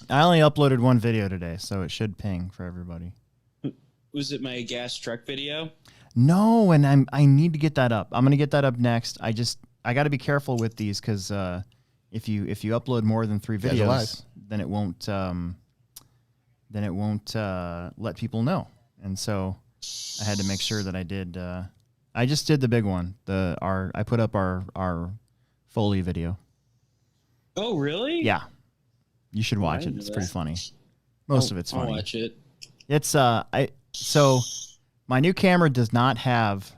I only uploaded one video today, so it should ping for everybody. Was it my gas truck video? No, and I need to get that up. I'm gonna get that up next. I got to be careful with these because if you upload more than 3 videos, then it won't let people know. And so I had to make sure that I did. I just did the big one. I put up our Foley video. Oh, really? Yeah, you should watch it. It's pretty funny. Most of it's funny. I'll watch it. It's so my new camera does not have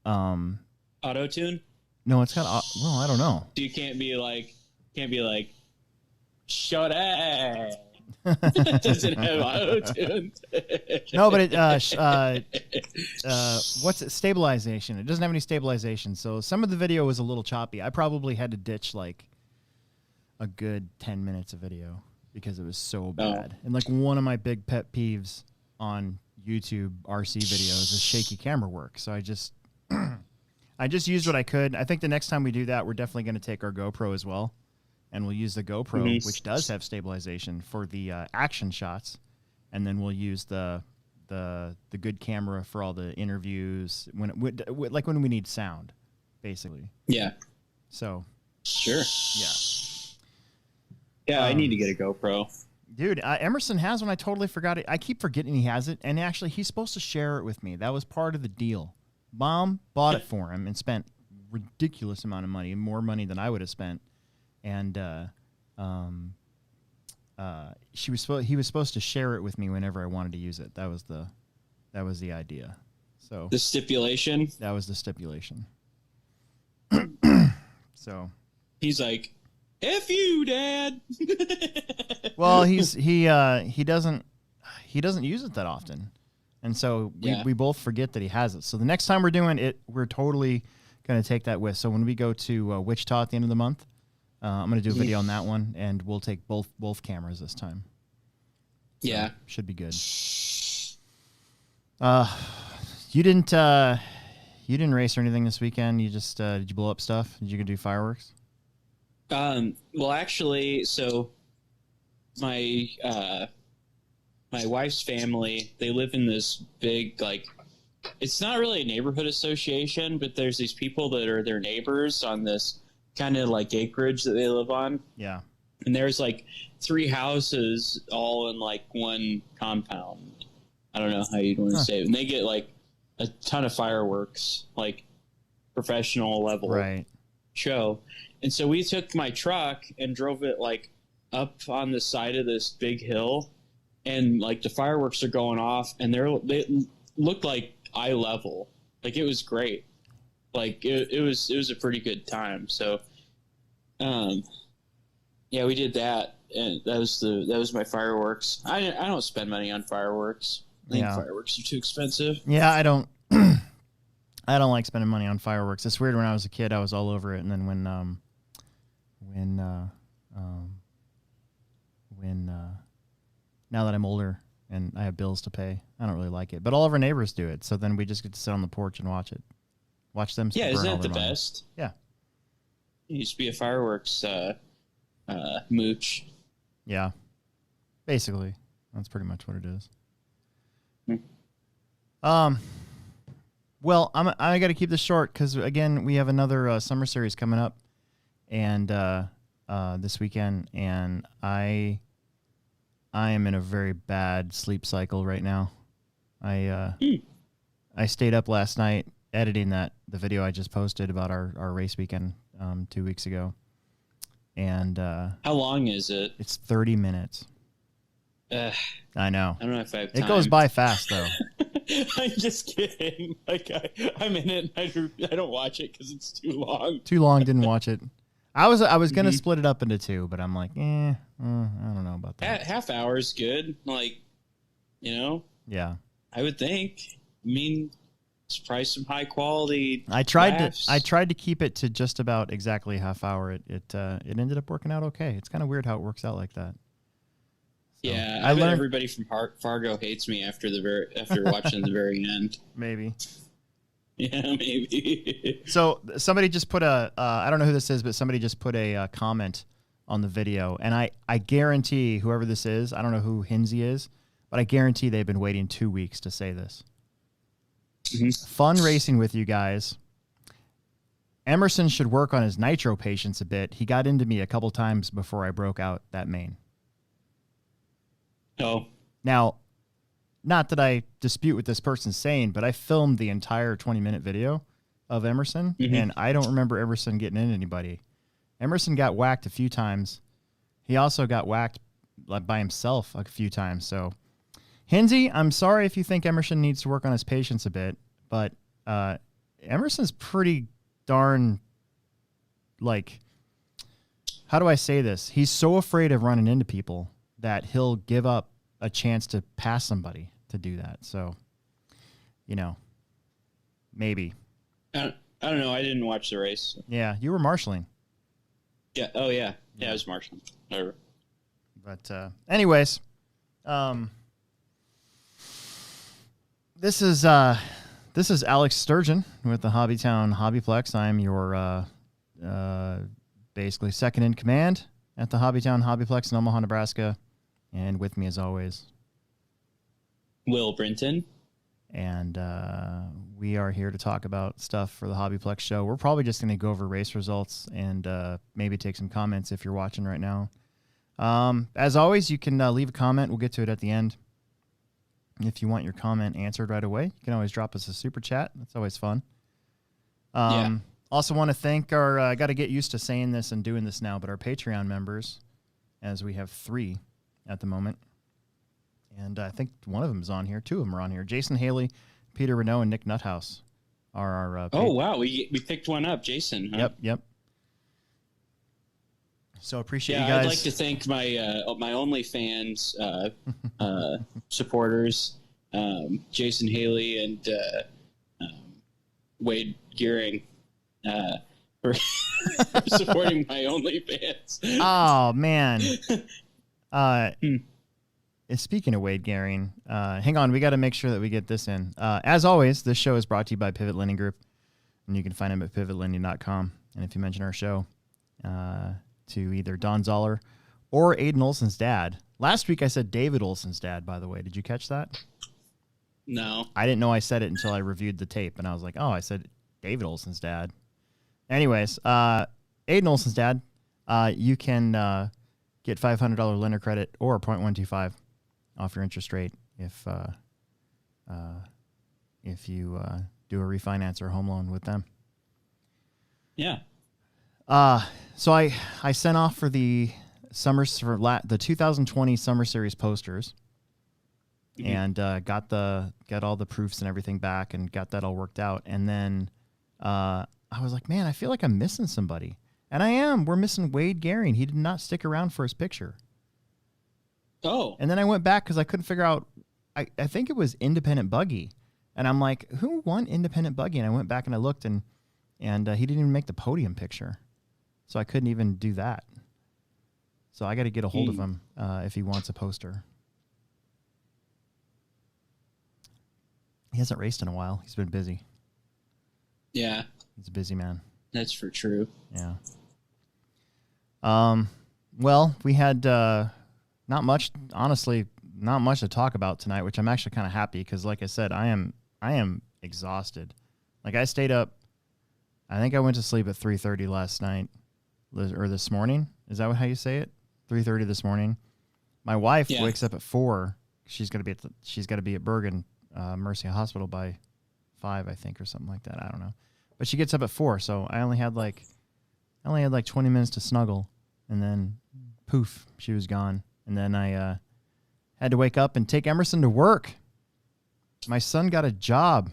auto tune. No, it's got well, I don't know. So you can't be like shut up. Doesn't have auto tune. No, but it what's it? Stabilization. It doesn't have any stabilization, so some of the video was a little choppy. I probably had to ditch like a good 10 minutes of video because it was so bad. And like one of my big pet peeves on YouTube RC videos is shaky camera work. So I just used what I could. I think the next time we do that, we're definitely going to take our GoPro as well, and we'll use the GoPro, which does have stabilization for the action shots, and then we'll use the good camera for all the interviews like when we need sound, basically. Yeah. So. Sure. Yeah. Yeah, I need to get a GoPro. Dude, Emerson has one. I totally forgot it. I keep forgetting he has it, and actually, he's supposed to share it with me. That was part of the deal. Mom bought it for him and spent ridiculous amount of money, more money than I would have spent. And he was supposed to share it with me whenever I wanted to use it. That was the idea. So the stipulation. That was the stipulation. So he's like, "F you, Dad." Well, he doesn't use it that often. And so we both forget that he has it. So the next time we're doing it, we're totally going to take that with. So when we go to Wichita at the end of the month, I'm going to do a video on that one, and we'll take both cameras this time. So yeah. Should be good. You didn't race or anything this weekend? You just did you blow up stuff? Did you do fireworks? Well, actually, so my wife's family, they live in this big, like, it's not really a neighborhood association, but there's these people that are their neighbors on this kind of like acreage that they live on. Yeah. And there's like 3 houses all in like one compound. I don't know how you'd want to say it. And they get like a ton of fireworks, like professional level show. And so we took my truck and drove it like up on the side of this big hill, and like the fireworks are going off, and they looked like eye level. Like it was great. Like it was a pretty good time. So, yeah, we did that, and that was my fireworks. I don't spend money on fireworks. I think fireworks are too expensive. Yeah, I don't. I don't like spending money on fireworks. It's weird. When I was a kid, I was all over it, and then when now that I'm older and I have bills to pay, I don't really like it. But all of our neighbors do it, so then we just get to sit on the porch and watch it. Watch them. Yeah, isn't it the best? Yeah. It used to be a fireworks mooch. Yeah. Basically, that's pretty much what it is. Well, I got to keep this short because again we have another summer series coming up, and this weekend, and I am in a very bad sleep cycle right now. I stayed up last night editing the video I just posted about our race weekend 2 weeks ago, and how long is it? It's 30 minutes. I know. I don't know if I have time. It goes by fast though. I'm just kidding. Like I'm in it. And I don't watch it because it's too long. Too long. Didn't watch it. I was gonna split it up into 2, but I'm like, I don't know about that. Half hour is good. Like, Yeah. I would think. I mean, it's probably some high quality. I tried to keep it to just about exactly a half hour. It ended up working out okay. It's kind of weird how it works out like that. So, yeah, I bet everybody from Fargo hates me after watching the very end. Maybe. Yeah, maybe. So somebody just put I don't know who this is, but somebody just put a comment on the video. And I guarantee whoever this is, I don't know who Hinsey is, but I guarantee they've been waiting 2 weeks to say this. Fun racing with you guys. Emerson should work on his nitro patience a bit. He got into me a couple times before I broke out that main. Oh. Now, not that I dispute what this person's saying, but I filmed the entire 20-minute video of Emerson, and I don't remember Emerson getting in anybody. Emerson got whacked a few times. He also got whacked by himself a few times. So, Hinsey, I'm sorry if you think Emerson needs to work on his patience a bit, but Emerson's pretty darn, like, how do I say this? He's so afraid of running into people that he'll give up a chance to pass somebody to do that. So, you know, maybe. I don't know. I didn't watch the race. Yeah, you were marshalling. Yeah. Oh, yeah. Yeah, I was marshalling. Whatever. But anyways, this is Alex Sturgeon with the Hobbytown Hobbyplex. I'm your basically second in command at the Hobbytown Hobbyplex in Omaha, Nebraska. And with me, as always, Will Brinton. And we are here to talk about stuff for the Hobbyplex show. We're probably just going to go over race results and maybe take some comments if you're watching right now. As always, you can leave a comment. We'll get to it at the end. If you want your comment answered right away, you can always drop us a super chat. That's always fun. Also want to thank our, I got to get used to saying this and doing this now, but our Patreon members, as we have 3 at the moment. And I think one of them is on here. 2 of them are on here. Jason Haley, Peter Renault, and Nick Nuthouse are our... oh, wow. We picked one up, Jason. Huh? Yep. So appreciate you guys. I'd like to thank my OnlyFans supporters, Jason Haley and Wade Gearing, for supporting my OnlyFans. Oh, man. Speaking of Wade Gearing, hang on. We got to make sure that we get this in. As always, this show is brought to you by Pivot Lending Group, and you can find them at pivotlending.com. And if you mention our show to either Don Zoller or Aiden Olson's dad. Last week I said David Olson's dad, by the way. Did you catch that? No. I didn't know I said it until I reviewed the tape, and I was like, oh, I said David Olson's dad. Anyways, Aiden Olson's dad, you can get $500 lender credit or 0.125 off your interest rate if you do a refinance or home loan with them. Yeah. So I sent off for the the 2020 Summer Series posters, and got all the proofs and everything back, and got that all worked out. And then I was like, man, I feel like I'm missing somebody, and I am. We're missing Wade Gearing. He did not stick around for his picture. Oh. And then I went back because I couldn't figure out. I think it was Independent Buggy, and I'm like, who won Independent Buggy? And I went back and I looked, and he didn't even make the podium picture. So I couldn't even do that. So I got to get a hold of him if he wants a poster. He hasn't raced in a while. He's been busy. Yeah. He's a busy man. That's for true. Yeah. Well, we had not much to talk about tonight, which I'm actually kind of happy because, like I said, I am exhausted. Like I stayed up. I think I went to sleep at 3:30 last night. Or this morning. Is that how you say it? 3:30 this morning. My wife wakes up at 4. She's got to be at Bergen Mercy Hospital by 5, I think, or something like that. I don't know. But she gets up at 4, so I only had like 20 minutes to snuggle, and then poof, she was gone. And then I had to wake up and take Emerson to work. My son got a job.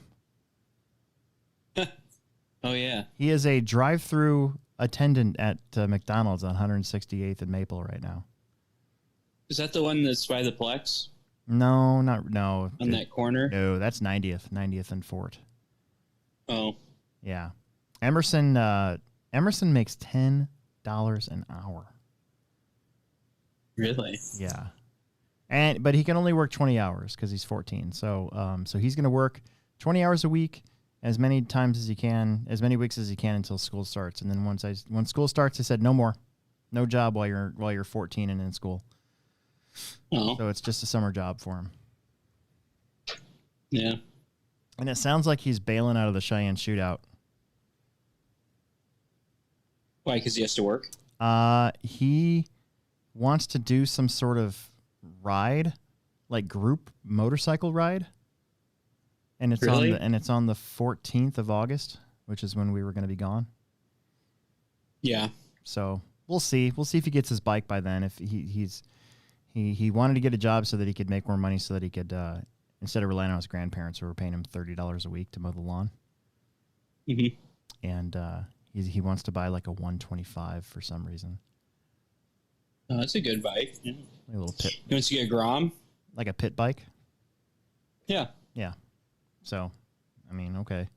Oh yeah. He is a drive-through attendant at McDonald's on 168th and Maple right now. Is that the one that's by the Plex? No. On that corner? No, that's 90th and Fort. Oh. Yeah. Emerson makes $10 an hour. Really? Yeah. But he can only work 20 hours because he's 14. So he's going to work 20 hours a week, as many times as he can, as many weeks as he can until school starts. And then once school starts, he said no more. No job while you're 14 and in school. Oh. So it's just a summer job for him. Yeah. And it sounds like he's bailing out of the Cheyenne shootout. Why? Because he has to work? He wants to do some sort of ride, like group motorcycle ride. And it's Really? on the 14th of August, which is when we were going to be gone. Yeah. So we'll see. We'll see if he gets his bike by then. If he wanted to get a job so that he could make more money, so that he could instead of relying on his grandparents who were paying him $30 a week to mow the lawn. Mm-hmm. And he wants to buy like a 125 for some reason. Oh, that's a good bike. Yeah. Like a little pit. He wants to get a Grom? Like a pit bike? Yeah. Yeah. So, I mean, okay.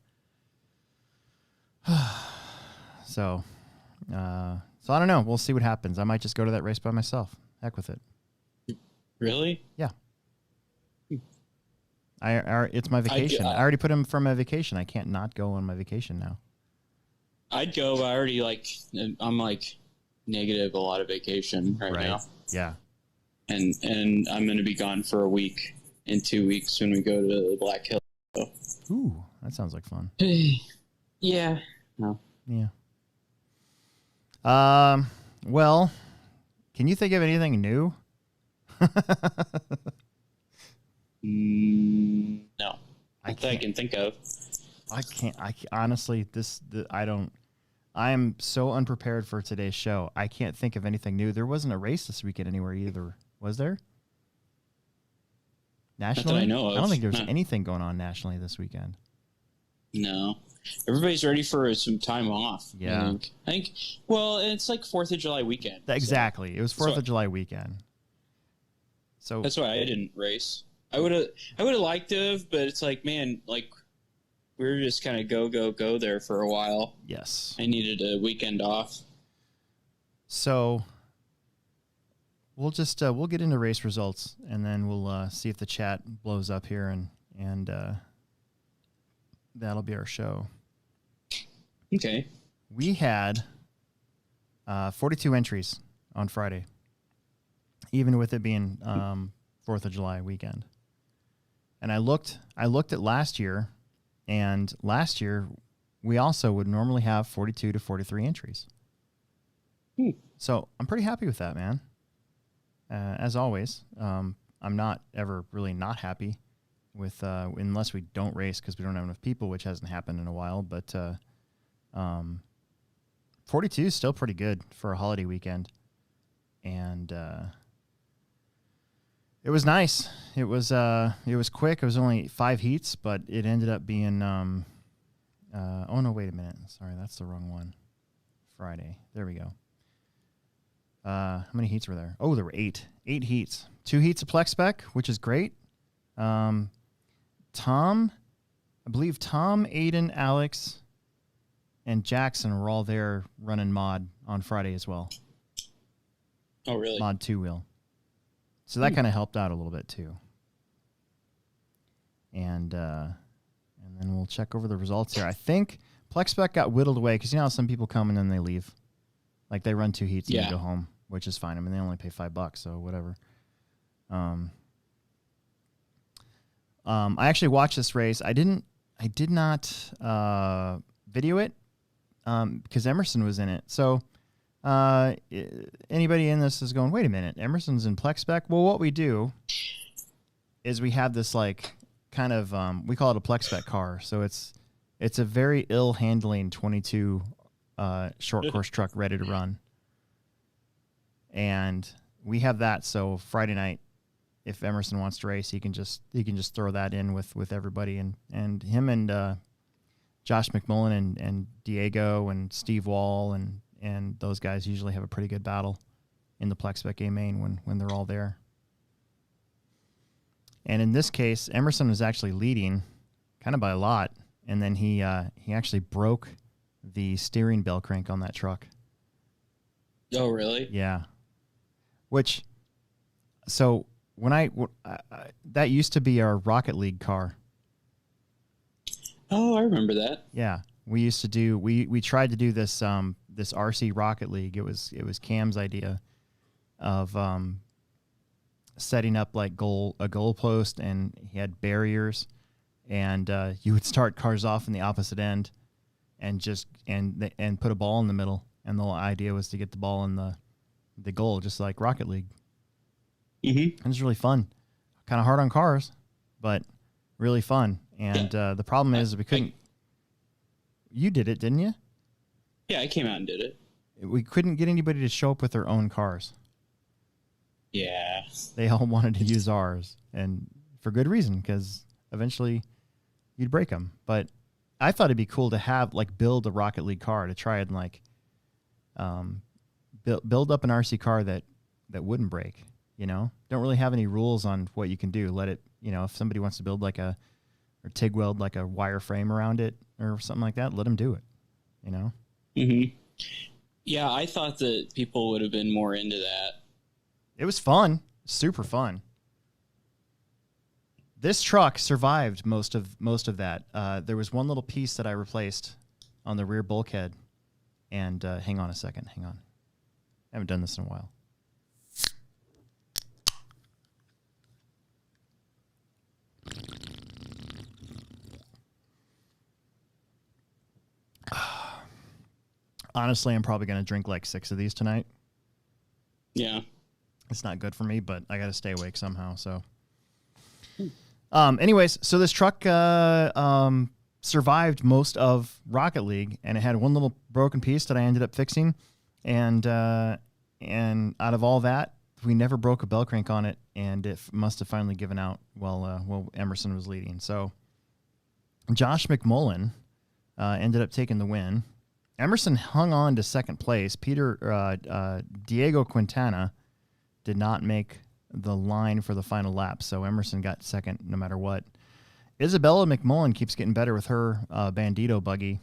So I don't know. We'll see what happens. I might just go to that race by myself. Heck with it. Really? Yeah. It's my vacation. I already put him for my vacation. I can't not go on my vacation now. I'd go, but I already I'm negative a lot of vacation right now. Yeah. And I'm going to be gone for a week in 2 weeks when we go to the Black Hill. Ooh, that sounds like fun. Yeah. No. Yeah. Well, can you think of anything new? No. I can think of. I can't. Honestly, I am so unprepared for today's show. I can't think of anything new. There wasn't a race this weekend anywhere either, was there? Nationally? Not that I know of. I don't think there's anything going on nationally this weekend. No. Everybody's ready for some time off. Yeah. I think well, it's like 4th of July weekend. Exactly. It was 4th of July weekend. So that's why I didn't race. I would have liked to have, but it's like, man, like we were just kind of go there for a while. Yes. I needed a weekend off. So we'll just we'll get into race results, and then we'll see if the chat blows up here, and that'll be our show. Okay. We had 42 entries on Friday, even with it being 4th of July weekend. And I looked at last year, and last year we also would normally have 42 to 43 entries. So I'm pretty happy with that, man. As always, I'm not ever really not happy with unless we don't race because we don't have enough people, which hasn't happened in a while. But 42 is still pretty good for a holiday weekend, and it was nice. It was quick. It was only 5 heats, but it ended up being oh no, wait a minute. Sorry, that's the wrong one. Friday. There we go. How many heats were there? Oh, there were 8. 8 heats. 2 heats of Plex Spec, which is great. Tom, I believe Tom, Aiden, Alex, and Jackson were all there running mod on Friday as well. Oh, really? Mod 2-wheel. So that kind of helped out a little bit too. And then we'll check over the results here. I think Plex Spec got whittled away because you know how some people come and then they leave. Like they run 2 heats and they go home, which is fine. I mean, they only pay $5, so whatever. I actually watched this race. I did not video it because Emerson was in it. So anybody in this is going, wait a minute, Emerson's in Plex Spec? Well, what we do is we have this like kind of we call it a Plex Spec car. So it's a very ill handling 22 short course truck ready to run. And we have that, so Friday night, if Emerson wants to race, he can just throw that in with everybody, and him and Josh McMullen and Diego and Steve Wall and those guys usually have a pretty good battle in the Plex Spec A main when they're all there. And in this case, Emerson was actually leading, kind of by a lot, and then he actually broke the steering bell crank on that truck. Oh, really? Yeah. So when that used to be our Rocket League car. Oh, I remember that. Yeah, we used to do. We tried to do this this RC Rocket League. It was Cam's idea of setting up like a goal post, and he had barriers, and you would start cars off in the opposite end, and put a ball in the middle, and the whole idea was to get the ball in the goal, just like Rocket League. Mm-hmm. It was really fun, kind of hard on cars, but really fun. And the problem is we couldn't. You did it, didn't you? Yeah, I came out and did it. We couldn't get anybody to show up with their own cars. Yeah. They all wanted to use ours, and for good reason, because eventually you'd break them. But I thought it'd be cool to have, like, build a Rocket League car to try and, like, build up an RC car that wouldn't break, you know? Don't really have any rules on what you can do. Let it, you know, if somebody wants to build like or TIG weld like a wire frame around it or something like that, let them do it, you know? Mm-hmm. Yeah, I thought that people would have been more into that. It was fun, super fun. This truck survived most of that. There was one little piece that I replaced on the rear bulkhead, and hang on a second, hang on. I haven't done this in a while. Honestly, I'm probably going to drink like 6 of these tonight. Yeah. It's not good for me, but I got to stay awake somehow. So, anyways, so this truck survived most of Rocket League, and it had one little broken piece that I ended up fixing, and out of all that, we never broke a bell crank on it, and it must have finally given out while Emerson was leading. So, Josh McMullen ended up taking the win. Emerson hung on to second place. Diego Quintana did not make the line for the final lap, so Emerson got second no matter what. Isabella McMullen keeps getting better with her Bandito buggy.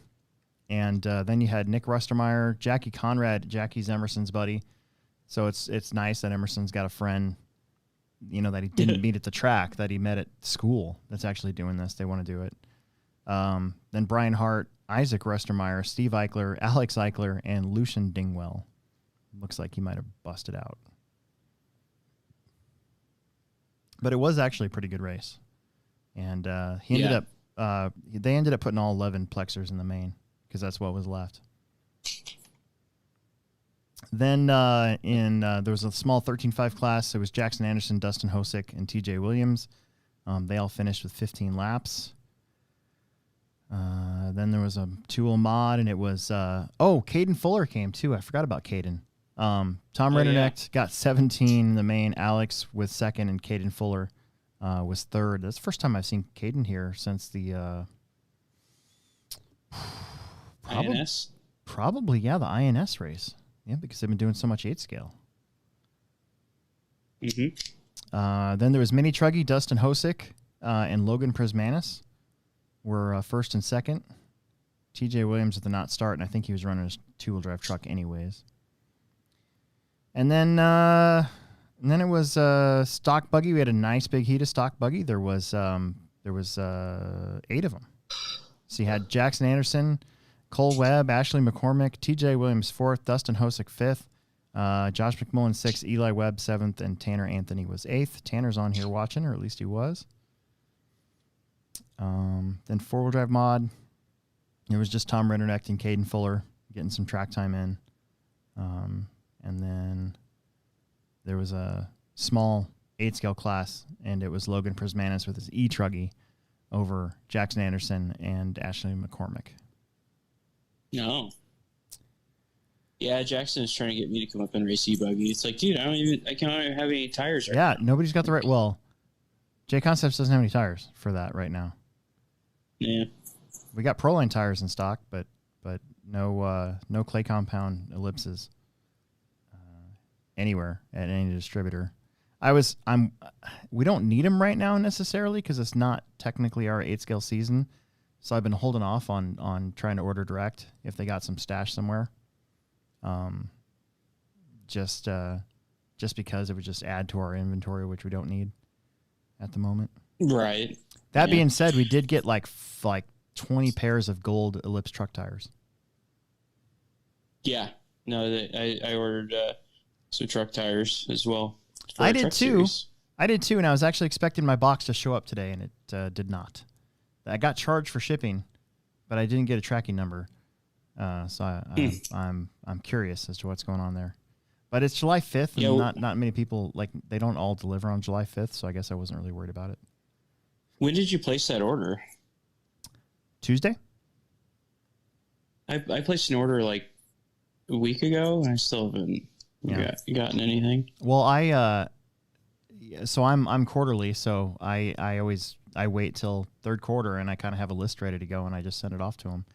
And then you had Nick Rustermeyer, Jackie Conrad. Jackie's Emerson's buddy. So it's nice that Emerson's got a friend, you know, that he didn't meet at the track, that he met at school that's actually doing this. They want to do it. Then Brian Hart, Isaac Rustermeyer, Steve Eichler, Alex Eichler, and Lucian Dingwell. Looks like he might have busted out. But it was actually a pretty good race. And they ended up putting all 11 plexers in the main because that's what was left. Then there was a small 13.5 class. It was Jackson Anderson, Dustin Hosick, and TJ Williams. They all finished with 15 laps. Then there was a 2-0 mod, and it was Caden Fuller came too. I forgot about Caden. Tom Rennernecht got 17 in the main. Alex with second, and Caden Fuller was third. That's the first time I've seen Caden here since the INS. Probably the INS race. Yeah, because they've been doing so much 8 scale. Mm-hmm. Then there was Mini Truggy, Dustin Hosick, and Logan Prismanis were first and second. TJ Williams with the not start, and I think he was running his 2-wheel drive truck anyways. And then it was stock buggy. We had a nice big heat of stock buggy. There was 8 of them. So you had Jackson Anderson, Cole Webb, Ashley McCormick, TJ Williams 4th, Dustin Hosick 5th, Josh McMullen 6th, Eli Webb 7th, and Tanner Anthony was 8th. Tanner's on here watching, or at least he was. Then 4-wheel drive mod. It was just Tom Rennernecht and Caden Fuller getting some track time in. And then there was a small 8-scale class, and it was Logan Prismanis with his E-Truggy over Jackson Anderson and Ashley McCormick. No. Yeah, Jackson is trying to get me to come up and race E-Buggy. It's like, dude, I can't have any tires right now. Nobody's got the right... Well, J Concepts doesn't have any tires for that right now. Yeah. We got Proline tires in stock, but no clay compound ellipses anywhere at any distributor. We don't need them right now necessarily because it's not technically our 8-scale season. So I've been holding off on trying to order direct if they got some stash somewhere. Just because it would just add to our inventory, which we don't need at the moment. Right. That being said, we did get like 20 pairs of gold ellipse truck tires. Yeah. No, I ordered some truck tires as well. I did too. And I was actually expecting my box to show up today, and it did not. I got charged for shipping, but I didn't get a tracking number. So I'm curious as to what's going on there. But it's July 5th, and not many people, like, they don't all deliver on July 5th, so I guess I wasn't really worried about it. When did you place that order? Tuesday? I placed an order like a week ago, and I still haven't gotten anything. Well, so I'm quarterly, so I wait till third quarter, and I kind of have a list ready to go, and I just send it off to them.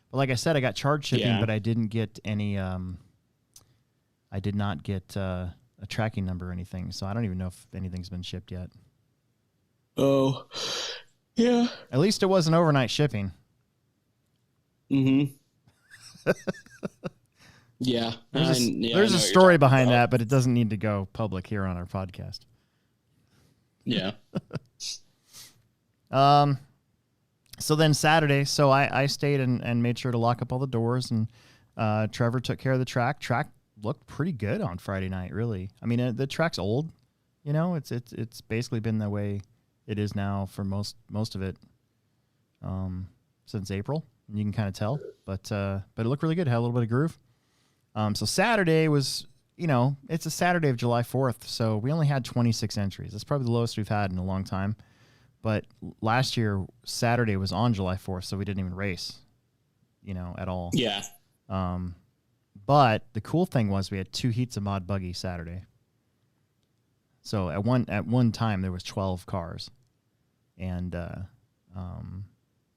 But like I said, I got charged shipping, but I didn't get any. I did not get a tracking number or anything, so I don't even know if anything's been shipped yet. Oh, yeah. At least it wasn't overnight shipping. Mm-hmm. Yeah. There's a story behind that, but it doesn't need to go public here on our podcast. Yeah. So then Saturday, I stayed and made sure to lock up all the doors, and Trevor took care of the track. Track looked pretty good on Friday night, really. I mean, the track's old, you know. It's basically been the way it is now for most of it since April. And you can kind of tell, but it looked really good. Had a little bit of groove. So Saturday was, you know, it's a Saturday of July 4th, so we only had 26 entries. That's probably the lowest we've had in a long time. But last year, Saturday was on July 4th, so we didn't even race, you know, at all. Yeah. But the cool thing was we had 2 heats of Mod Buggy Saturday. So at one time there was 12 cars, and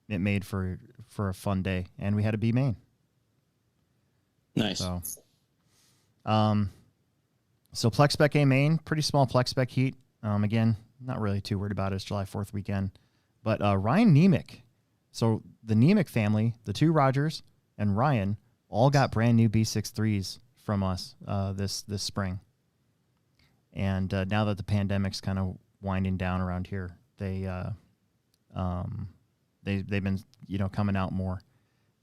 it made for a fun day, and we had a B main. Nice. So Plex Spec A main, pretty small Plex Spec heat. Again, not really too worried about it. It's July 4th weekend. But Ryan Nemec, so the Nemec family, the 2 Rogers and Ryan, all got brand new B63s from us this spring. And now that the pandemic's kind of winding down around here, they've been, you know, coming out more.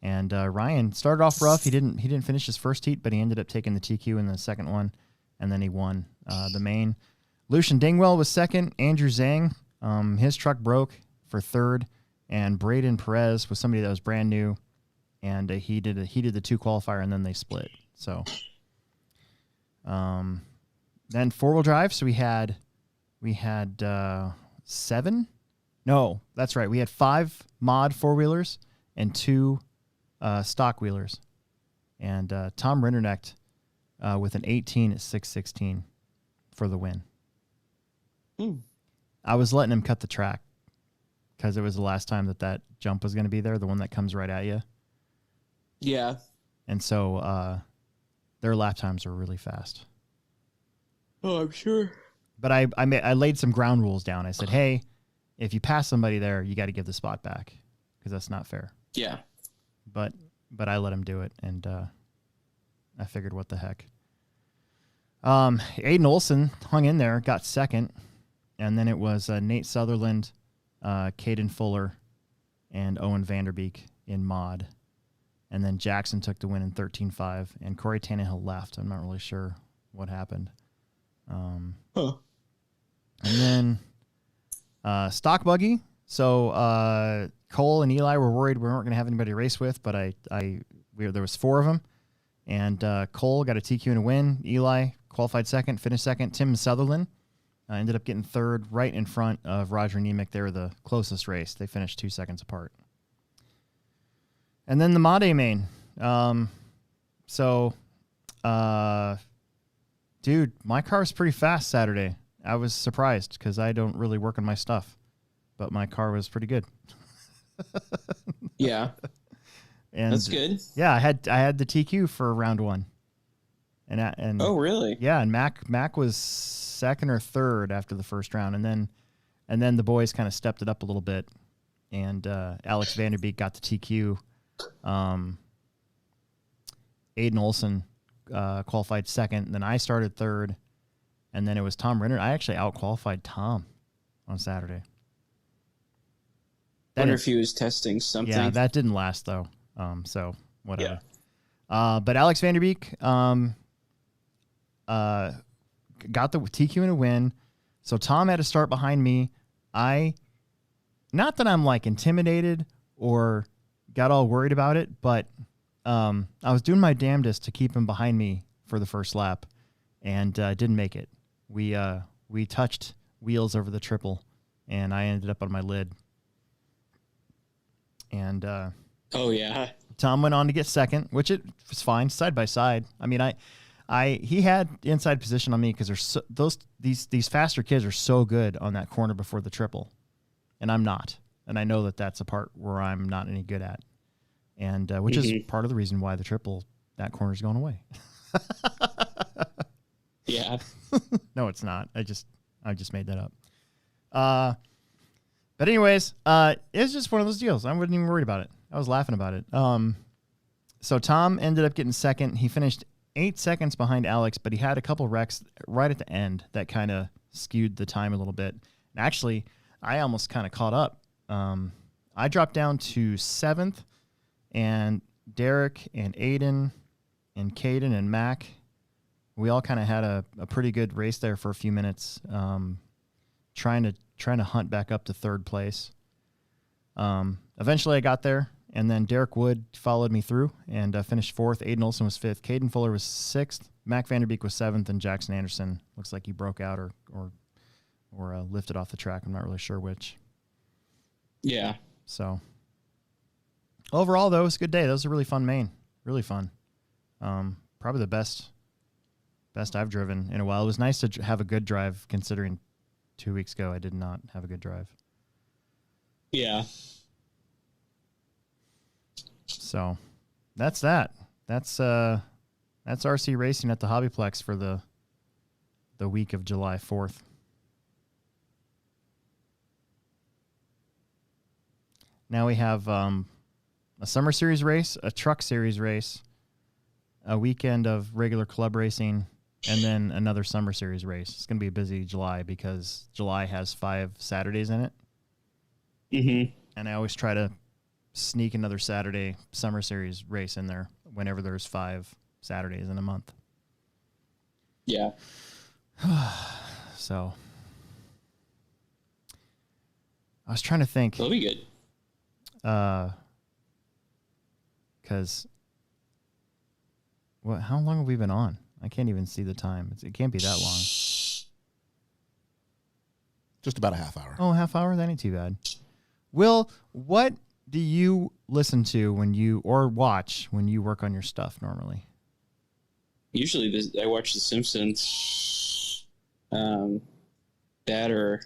And Ryan started off rough. He didn't finish his first heat, but he ended up taking the TQ in the second one, and then he won the main. Lucian Dingwell was second. Andrew Zhang, his truck broke for third, and Braden Perez was somebody that was brand new, and he did the 2 qualifier, and then they split. So, then 4-wheel drive. So we had 7. No, that's right. We had 5 mod 4-wheelers and 2 stock wheelers, and Tom Rinderknecht with an 18 at 616 for the win. I was letting him cut the track because it was the last time that jump was going to be there, the one that comes right at you. Yeah. And so their lap times are really fast. Oh, I'm sure. But I laid some ground rules down. I said, hey, if you pass somebody there, you got to give the spot back because that's not fair. Yeah. But I let him do it, and I figured, what the heck. Aiden Olson hung in there, got second, and then it was Nate Sutherland, Caden Fuller, and Owen Vanderbeek in mod. And then Jackson took the win in 13.5, and Corey Tannehill left. I'm not really sure what happened. And then stock buggy. So Cole and Eli were worried we weren't going to have anybody to race with, but there was 4 of them, and Cole got a TQ and a win. Eli qualified second, finished second. Tim Sutherland ended up getting third, right in front of Roger Nemec. They were the closest race. They finished 2 seconds apart. And then the Mod A main. Dude, my car was pretty fast Saturday. I was surprised because I don't really work on my stuff, but my car was pretty good. Yeah. And that's good. Yeah, I had the TQ for round 1. And oh, really? Yeah, and Mac was second or third after the first round, and then the boys kind of stepped it up a little bit, and Alex Vanderbeek got the TQ. Aiden Olson qualified second, and then I started third, and then it was Tom Renner. I actually out-qualified Tom on Saturday. I wonder if he was testing something. Yeah, that didn't last, though, so whatever. But Alex Vanderbeek got the TQ in a win. So Tom had to start behind me. Not that I'm like intimidated or got all worried about it, but I was doing my damnedest to keep him behind me for the first lap, and didn't make it. We touched wheels over the triple, and I ended up on my lid. And oh yeah, Tom went on to get second, which it was fine, side by side. I mean, he had inside position on me because these faster kids are so good on that corner before the triple, and I'm not. And I know that that's a part where I'm not any good at, and which is part of the reason why the triple, that corner's going away. Yeah. No, it's not. I just made that up. But anyways, it's just one of those deals. I wasn't even worried about it. I was laughing about it. So Tom ended up getting second. He finished 8 seconds behind Alex, but he had a couple wrecks right at the end that kind of skewed the time a little bit. And actually, I almost kind of caught up. I dropped down to 7th, and Derek and Aiden and Caden and Mac, we all kind of had a pretty good race there for a few minutes, trying to hunt back up to 3rd place. Eventually I got there, and then Derek Wood followed me through and finished 4th. Aiden Olson was 5th. Caden Fuller was 6th. Mac Vanderbeek was 7th, and Jackson Anderson looks like he broke out or lifted off the track. I'm not really sure which. Yeah. So overall, though, it was a good day. That was a really fun main. Really fun. Probably the best I've driven in a while. It was nice to have a good drive, considering 2 weeks ago I did not have a good drive. Yeah. So that's that. That's RC racing at the Hobbyplex for the week of July 4th. Now we have a summer series race, a truck series race, a weekend of regular club racing, and then another summer series race. It's going to be a busy July because July has 5 Saturdays in it. Mm-hmm. And I always try to sneak another Saturday summer series race in there whenever there's 5 Saturdays in a month. Yeah. So I was trying to think. That'll be good. Because how long have we been on? I can't even see the time. It can't be that long. Just about a half hour. Oh, half hour? That ain't too bad. Will, what do you listen to or watch when you work on your stuff normally? Usually I watch The Simpsons. That or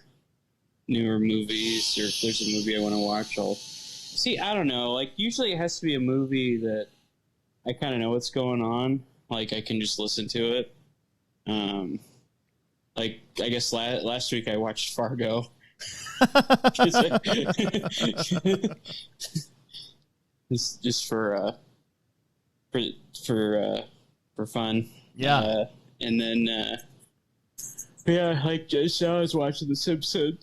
newer movies, or if there's a movie I want to watch, I'll see. I don't know. Like, usually it has to be a movie that I kind of know what's going on. Like, I can just listen to it. Like, I guess last week I watched Fargo. just for fun. Yeah. And then yeah, like just I was watching The Simpsons.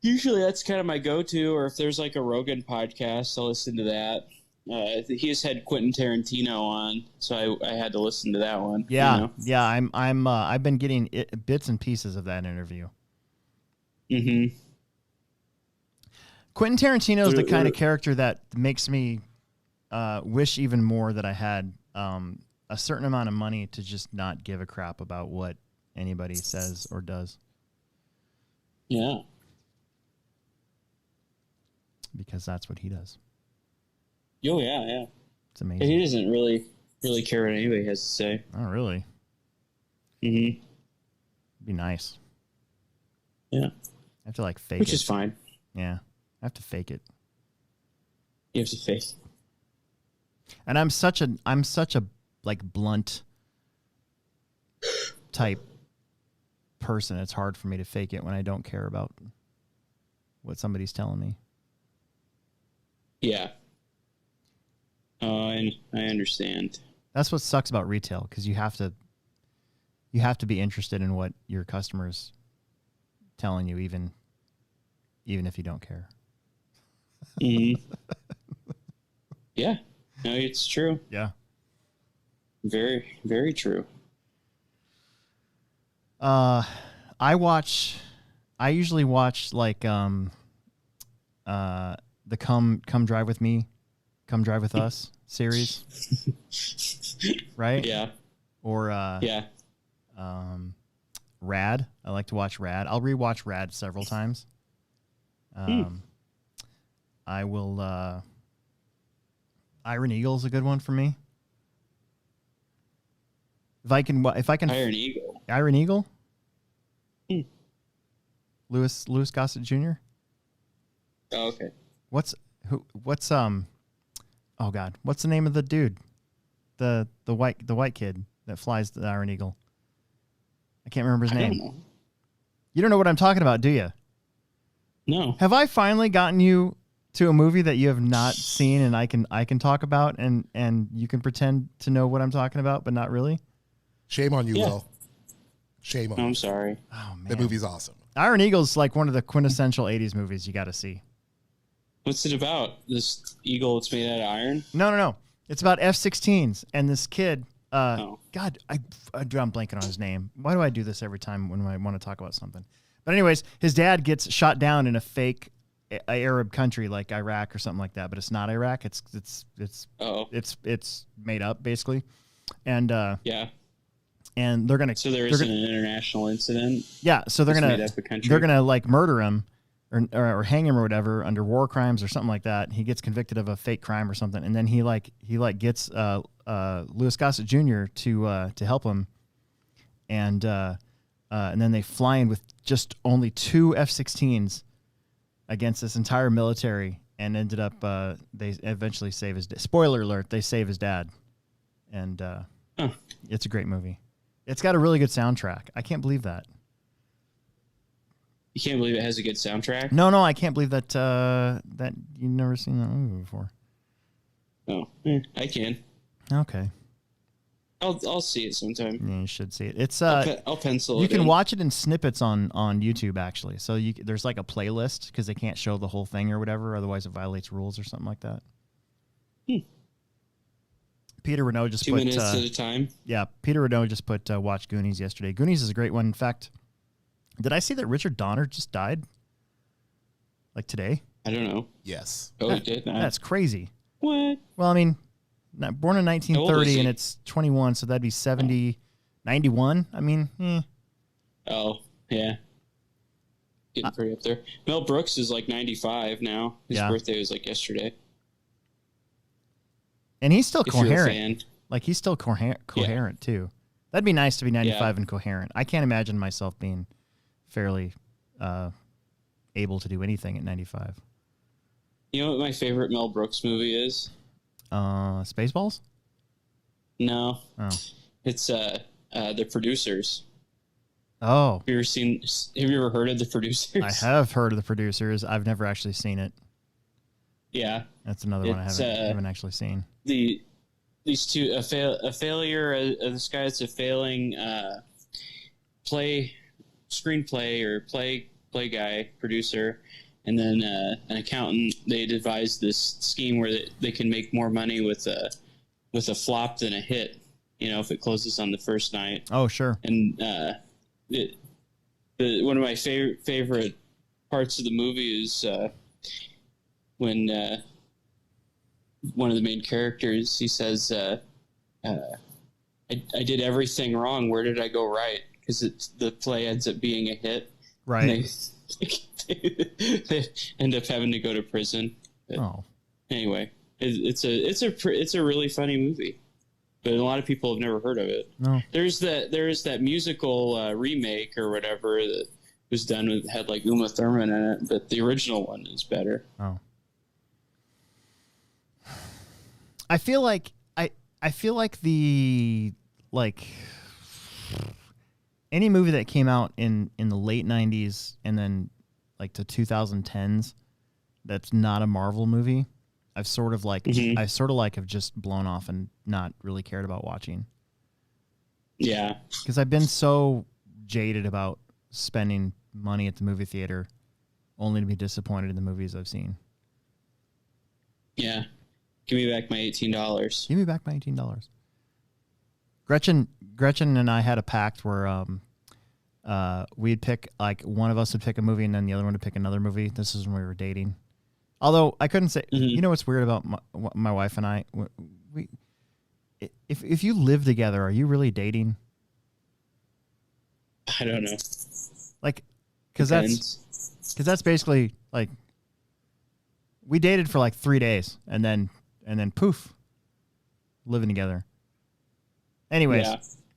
Usually that's kind of my go-to, or if there's like a Rogan podcast, I'll listen to that. He just had Quentin Tarantino on, so I had to listen to that one. Yeah, you know? yeah. I've been getting bits and pieces of that interview. Mm-hmm. Quentin Tarantino is the kind of character that makes me wish even more that I had a certain amount of money to just not give a crap about what anybody says or does. Yeah. Because that's what he does. Oh, yeah. It's amazing. He doesn't really care what anybody has to say. Oh, really? Mm-hmm. It'd be nice. Yeah. I have to like fake Which it. is fine. Yeah. I have to fake it. You have to fake. And I'm such a like blunt type person. It's hard for me to fake it when I don't care about what somebody's telling me. Yeah. I understand. That's what sucks about retail, because you have to be interested in what your customer's telling you, even if you don't care. Mm-hmm. Yeah. No, it's true. Yeah. Very, very true. I usually watch like the Come Drive With Me, Come Drive With Us series. Right? Yeah. Or yeah. Rad. I like to watch Rad. I'll rewatch Rad several times. I will Iron Eagle's a good one for me. If I can Iron Eagle. Iron Eagle? Louis Gossett Jr.? Oh, okay. What's oh God, what's the name of the dude? The white kid that flies the Iron Eagle. I can't remember his name. I don't know. You don't know what I'm talking about, do you? No. Have I finally gotten you to a movie that you have not seen and I can talk about and you can pretend to know what I'm talking about, but not really? Shame on you, Will. Shame on you. I'm sorry. Oh man. The movie's awesome. Iron Eagle's like one of the quintessential 80s movies you got to see. What's it about? This eagle that's made out of iron? No. It's about F-16s and this kid. Oh. God, I'm blanking on his name. Why do I do this every time when I want to talk about something? But anyways, his dad gets shot down in a fake Arab country like Iraq or something like that, but it's not Iraq. It's made up basically, and yeah. And they're gonna. So there isn't an international incident. Yeah, so they're gonna like murder him or hang him or whatever under war crimes or something like that. He gets convicted of a fake crime or something, and then he gets Louis Gossett Jr. to help him, and then they fly in with just only 2 F-16s against this entire military, and ended up they eventually save his. Spoiler alert: they save his dad, and it's a great movie. It's got a really good soundtrack. I can't believe that. You can't believe it has a good soundtrack? No, I can't believe that that you've never seen that movie before. Oh, I can. Okay. I'll see it sometime. Yeah, you should see it. It's I'll pencil it. You can in. watch it in snippets on YouTube actually. So there's like a playlist because they can't show the whole thing or whatever, otherwise it violates rules or something like that. Peter Renaud just 2 put minutes at a time. Yeah, Peter Renaud just put watch Goonies yesterday. Goonies is a great one. In fact, did I see that Richard Donner just died? Like today? I don't know. Yes. Oh, he did. That's crazy. What? Well, I mean, born in 1930 and it's 21, so that'd be 70, 91. I mean, Oh, yeah. Getting pretty up there. Mel Brooks is like 95 now. His birthday was like yesterday. And he's still If you're a coherent. fan. Like he's still coherent too. That'd be nice to be 95 and coherent. I can't imagine myself being fairly able to do anything at 95. You know what my favorite Mel Brooks movie is? Spaceballs? No. Oh. It's The Producers. Oh. Have you ever heard of The Producers? I have heard of The Producers. I've never actually seen it. Yeah. That's another one I haven't actually seen. These two, a failure, this guy that's a failing screenplay or play guy, producer, and then an accountant. They devised this scheme where they can make more money with a flop than a hit, if it closes on the first night. Oh, sure. And one of my favorite parts of the movie is when one of the main characters, he says, I did everything wrong. Where did I go right? Because the play ends up being a hit. Right. They end up having to go to prison. But anyway, it's a really funny movie, but a lot of people have never heard of it. No. There is that musical remake or whatever that was done had like Uma Thurman in it, but the original one is better. Oh. I feel like any movie that came out in the late 90s and then like to 2010s that's not a Marvel movie, I've sort of have just blown off and not really cared about watching. Yeah. Because I've been so jaded about spending money at the movie theater only to be disappointed in the movies I've seen. Yeah. Give me back my $18. Give me back my $18. Gretchen and I had a pact where we'd pick, like, one of us would pick a movie and then the other one would pick another movie. This is when we were dating. Although I couldn't say, you know what's weird about my wife and I? If you live together, are you really dating? I don't know. Like, because that's basically like we dated for like 3 days and then poof, living together. Anyways,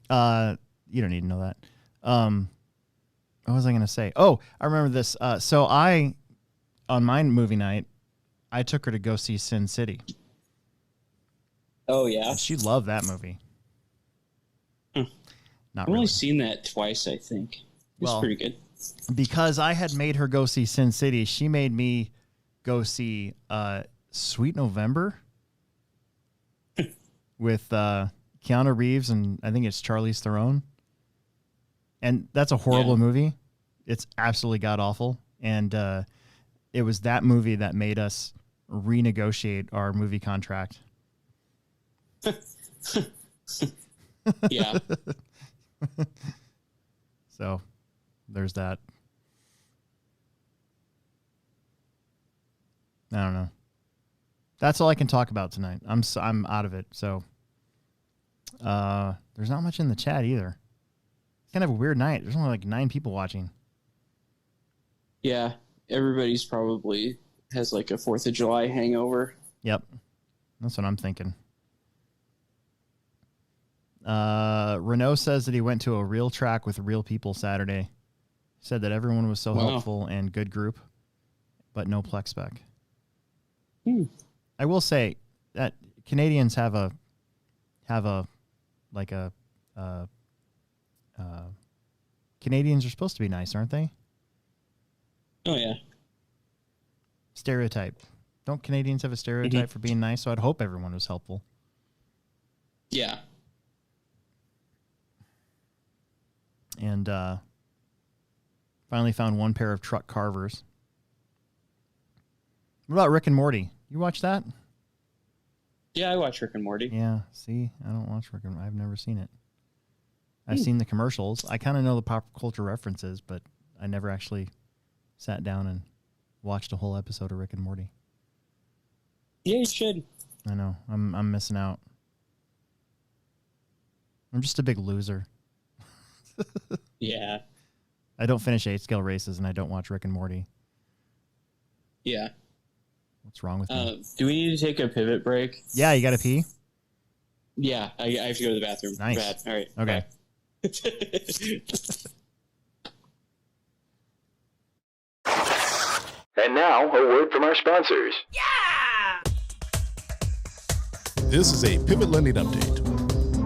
you don't need to know that. What was I going to say? Oh, I remember this. So on my movie night, I took her to go see Sin City. Oh, yeah? And she loved that movie. I've only seen that twice, I think. It's pretty good. Because I had made her go see Sin City, she made me go see Sweet November with Keanu Reeves and I think it's Charlize Theron. And that's a horrible movie. It's absolutely god-awful. And it was that movie that made us renegotiate our movie contract. Yeah. So there's that. I don't know. That's all I can talk about tonight. I'm out of it. So there's not much in the chat either. It's kind of a weird night. There's only like 9 people watching. Yeah, everybody's probably has like a 4th of July hangover. Yep. That's what I'm thinking. Renault says that he went to a real track with real people Saturday. He said that everyone was so helpful and good group, but no Plex spec. I will say that Canadians have a Canadians are supposed to be nice, aren't they? Oh, yeah. Stereotype. Don't Canadians have a stereotype for being nice? So I'd hope everyone was helpful. Yeah. And finally found one pair of truck carvers. What about Rick and Morty? You watch that? Yeah, I watch Rick and Morty. Yeah, see? I don't watch Rick and Morty. I've never seen it. I've seen the commercials. I kind of know the pop culture references, but I never actually sat down and watched a whole episode of Rick and Morty. Yeah, you should. I know. I'm missing out. I'm just a big loser. Yeah. I don't finish 8-scale races, and I don't watch Rick and Morty. Yeah. What's wrong with me? Do we need to take a pivot break? Yeah, you got to pee? Yeah, I have to go to the bathroom. Nice. Bad. All right. Okay. And now, a word from our sponsors. This is a Pivot Lending Update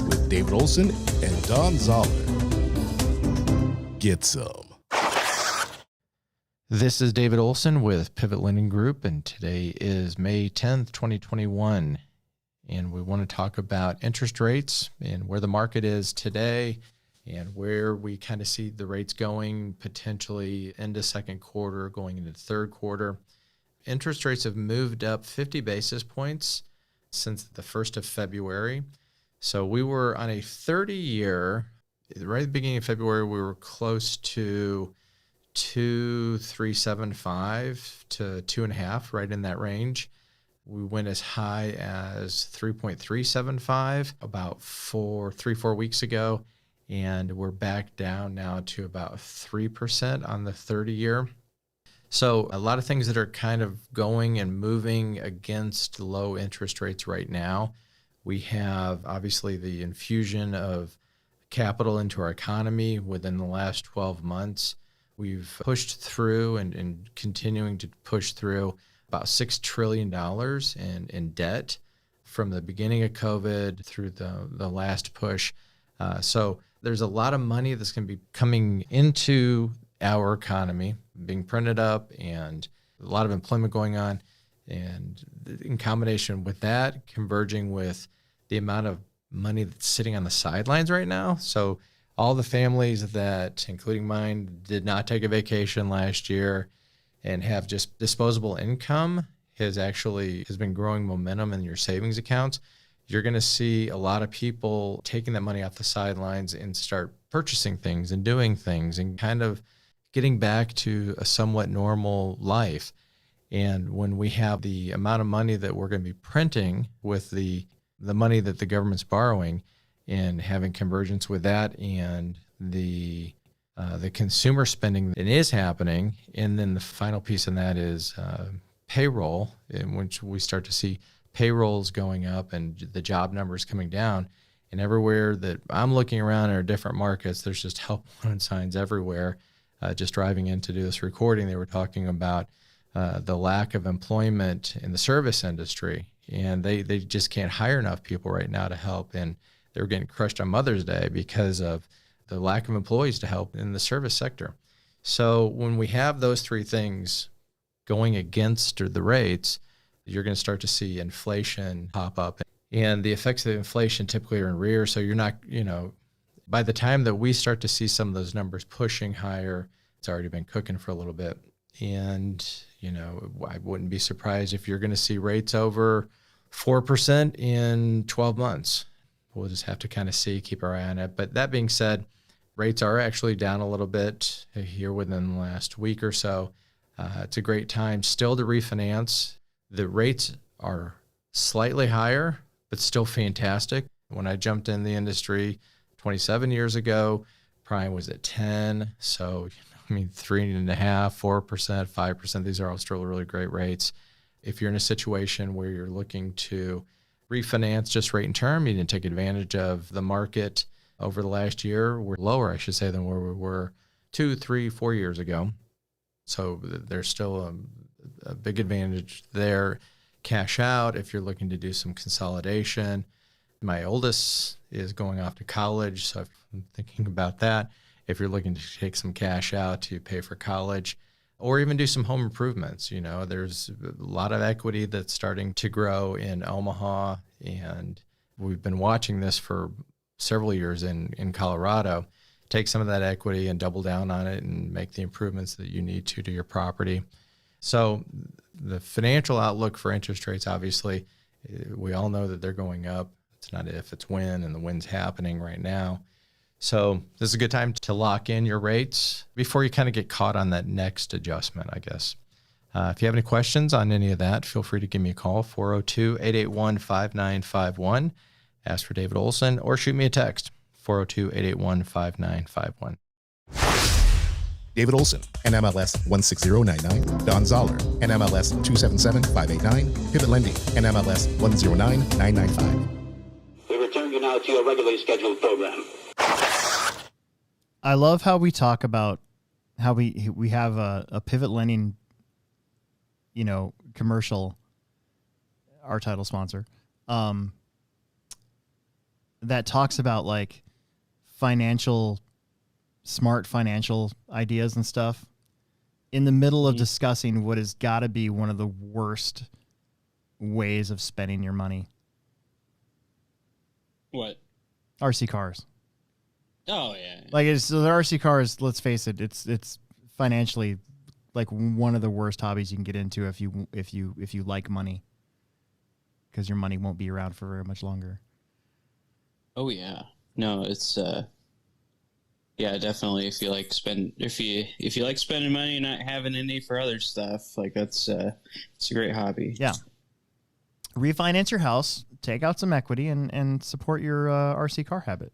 with David Olson and Don Zoller. Get some. This is David Olson with Pivot Lending Group, and today is May 10th, 2021. And we want to talk about interest rates and where the market is today and where we kind of see the rates going potentially into second quarter, going into third quarter. Interest rates have moved up 50 basis points since the 1st of February. So we were on a 30-year, right at the beginning of February, we were close to 2.375 to 2.5, right in that range. We went as high as 3.375 about 3-4 weeks ago, and we're back down now to about 3% on the 30-year. So a lot of things that are kind of going and moving against low interest rates right now. We have obviously the infusion of capital into our economy within the last 12 months. We've pushed through and continuing to push through about $6 trillion in debt from the beginning of COVID through the last push. So there's a lot of money that's going to be coming into our economy, being printed up, and a lot of employment going on. And in combination with that, converging with the amount of money that's sitting on the sidelines right now. So all the families that, including mine, did not take a vacation last year and have just disposable income has been growing momentum in your savings accounts, you're going to see a lot of people taking that money off the sidelines and start purchasing things and doing things and kind of getting back to a somewhat normal life. And when we have the amount of money that we're going to be printing with the money that the government's borrowing and having convergence with that and the consumer spending that is happening, and then the final piece in that is payroll, in which we start to see payrolls going up and the job numbers coming down. And everywhere that I'm looking around in our different markets, there's just help wanted signs everywhere. Just driving in to do this recording, they were talking about the lack of employment in the service industry, and they just can't hire enough people right now to help. And they're getting crushed on Mother's Day because of the lack of employees to help in the service sector. So when we have those three things going against the rates, you're going to start to see inflation pop up. And the effects of inflation typically are in rear. So you're not, by the time that we start to see some of those numbers pushing higher, it's already been cooking for a little bit. And, I wouldn't be surprised if you're going to see rates over 4% in 12 months. We'll just have to kind of see, keep our eye on it. But that being said, rates are actually down a little bit here within the last week or so. It's a great time still to refinance. The rates are slightly higher, but still fantastic. When I jumped in the industry 27 years ago, prime was at 10. So, 3.5%, 4%, 5%, these are all still really great rates. If you're in a situation where you're looking to refinance just rate and term, you didn't take advantage of the market over the last year, we're lower, I should say, than where we were 2, 3, 4 years ago. So there's still a big advantage there. Cash out if you're looking to do some consolidation. My oldest is going off to college, so I'm thinking about that. If you're looking to take some cash out to pay for college or even do some home improvements, there's a lot of equity that's starting to grow in Omaha, and we've been watching this for several years in Colorado. Take some of that equity and double down on it and make the improvements that you need to your property. So the financial outlook for interest rates, obviously, we all know that they're going up. It's not if, it's when, and the when's happening right now. So this is a good time to lock in your rates before you kind of get caught on that next adjustment, I guess. If you have any questions on any of that, feel free to give me a call, 402-881-5951. Ask for David Olson or shoot me a text, 402-881-5951. David Olson, NMLS 16099. Don Zoller, NMLS 277589. Pivot Lending, NMLS 109995. We return you now to your regularly scheduled program. I love how we talk about how we have a Pivot Lending, commercial, our title sponsor, that talks about like smart financial ideas and stuff in the middle of discussing what has got to be one of the worst ways of spending your money. What? RC cars. Oh yeah. Like the RC cars, let's face it, it's financially like one of the worst hobbies you can get into if you like money, because your money won't be around for very much longer. Oh yeah. No, it's yeah, definitely. If you like spending money and not having any for other stuff, like it's a great hobby. Yeah. Refinance your house, take out some equity, and support your RC car habit.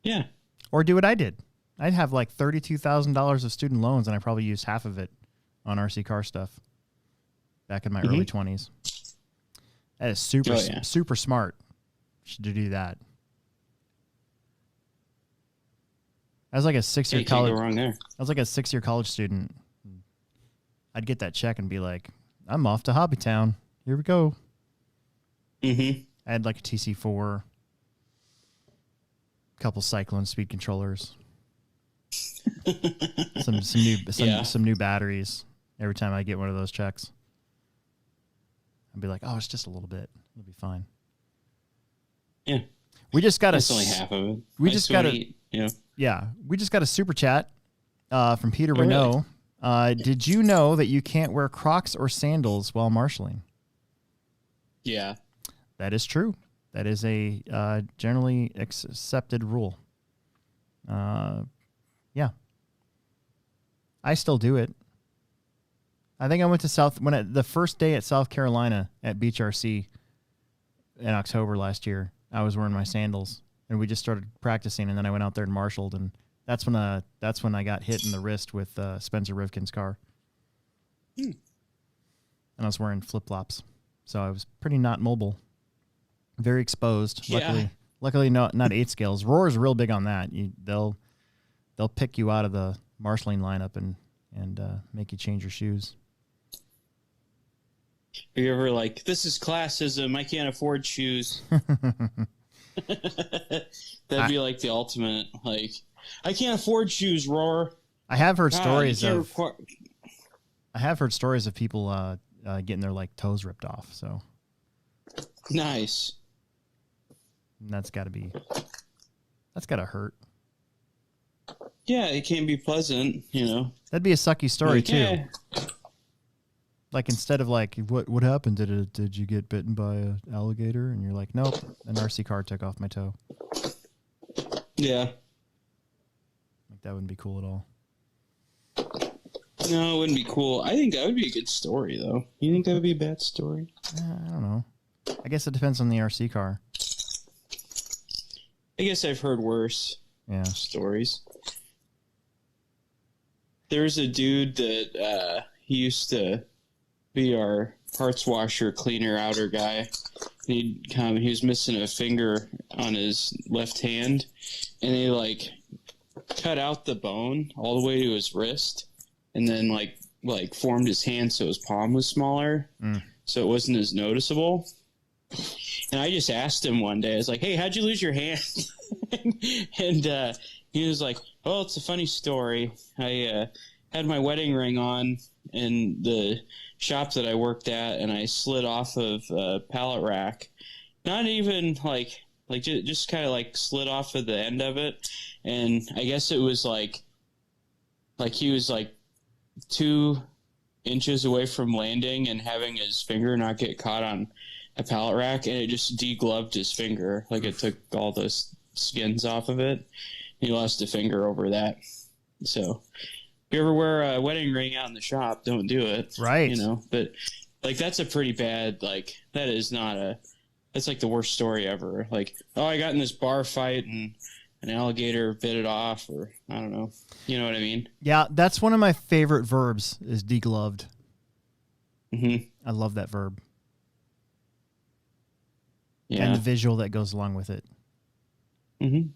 Yeah. Or do what I did. I'd have like $32,000 of student loans, and I probably used half of it on RC car stuff back in my early 20s. That is super smart to do that. I was like a 6-year college. Can't go wrong there. I was like a 6-year college student. I'd get that check and be like, "I'm off to Hobbytown. Here we go." Mm-hmm. I had like a TC4, a couple Cyclone speed controllers, some new batteries. Every time I get one of those checks, I'd be like, "Oh, it's just a little bit. It'll be fine." Yeah. We just got That's only half of it. We just got a super chat from Peter Renault. Did you know that you can't wear Crocs or sandals while marshaling? Yeah. That is true. That is a generally accepted rule. Yeah. I still do it. I think I went to the first day at South Carolina at Beach RC in October last year. I was wearing my sandals, and we just started practicing, and then I went out there and marshaled, and that's when I got hit in the wrist with Spencer Rivkin's car. And I was wearing flip-flops, so I was pretty not mobile, very exposed. Yeah. Luckily not 8 scales. Roar's real big on that. They'll pick you out of the marshalling lineup and make you change your shoes. Are you ever like, this is classism, I can't afford shoes? That'd be like the ultimate, like, I can't afford shoes, Roar. I have heard God, stories you of can't I have heard stories of people getting their like toes ripped off. So Nice. that's got to hurt. Yeah, it can be pleasant, you know. That'd be a sucky story Like, too. yeah. Like instead of like, what happened? Did you get bitten by an alligator? And you're like, nope, an RC car took off my toe. Yeah. Like that wouldn't be cool at all. No, it wouldn't be cool. I think that would be a good story, though. You think that would be a bad story? I don't know. I guess it depends on the RC car. I guess I've heard worse stories. There's a dude that he used to be our parts washer, cleaner, outer guy. He was missing a finger on his left hand, and they like cut out the bone all the way to his wrist, and then like formed his hand so his palm was smaller, so it wasn't as noticeable. And I just asked him one day, I was like, "Hey, how'd you lose your hand?" and he was like, "Oh, it's a funny story. I had my wedding ring on in the shop that I worked at, and I slid off of a pallet rack. Not even like just kind of like slid off of the end of it, and I guess it was like he was like 2 inches away from landing and having his finger not get caught on a pallet rack, and it just degloved his finger. Like it took all the skins off of it. He lost a finger over that. So if you ever wear a wedding ring out in the shop, don't do it. Right. You know, but like that's a pretty bad, like that is not that's like the worst story ever. Like, oh, I got in this bar fight and an alligator bit it off, or I don't know. You know what I mean? Yeah, that's one of my favorite verbs is degloved. Mm-hmm. I love that verb. Yeah. And the visual that goes along with it. Mm-hmm.